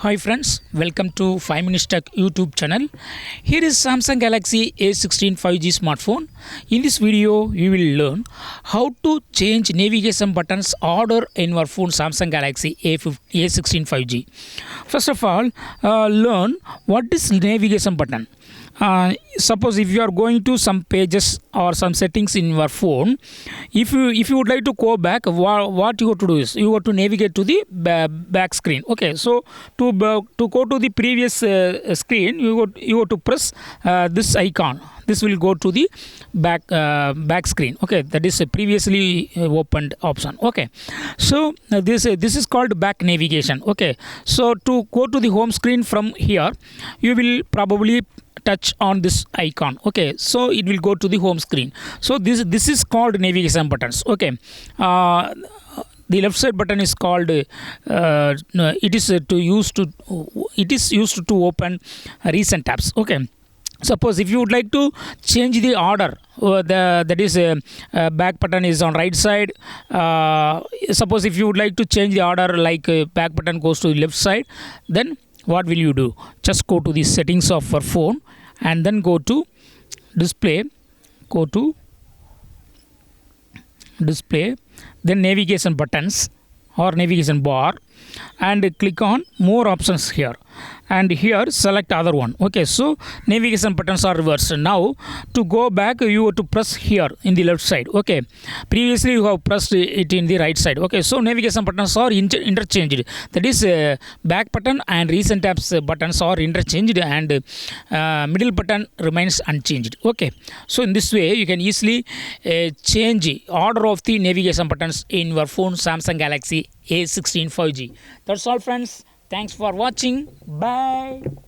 Hi friends, welcome to 5 Minutes Tech YouTube channel. Here is Samsung Galaxy A16 5G smartphone. In this video, you will learn how to change navigation buttons order in your phone Samsung Galaxy A16 5G. First of all, learn what is navigation button. Suppose if you are going to some pages or some settings in your phone, if you would like to go back, what you have to do is you have to navigate to the back screen. Okay, so to go to the previous screen, you have to press this icon. This will go to the back screen. Okay, that is a previously opened option. Okay, so this is called back navigation. Okay, so to go to the home screen from here, you will probably touch on this icon. Okay, so it will go to the home screen. So this is called navigation buttons. Okay, the left side button is called it is used to open recent tabs. Okay, suppose if you would like to change the order, that is back button is on right side. Suppose if you would like to change the order, like back button goes to the left side, then what will you do? Just go to the settings of your phone and then go to display, then navigation buttons or navigation bar, and click on more options here, and here select other one. Okay, so navigation buttons are reversed. Now to go back, you have to press here in the left side. Okay, previously you have pressed it in the right side. Okay, so navigation buttons are interchanged, that is back button and recent tabs buttons are interchanged, and middle button remains unchanged. Okay, so in this way you can easily change order of the navigation buttons in your phone Samsung Galaxy A16 5G. That's all friends. Thanks for watching. Bye.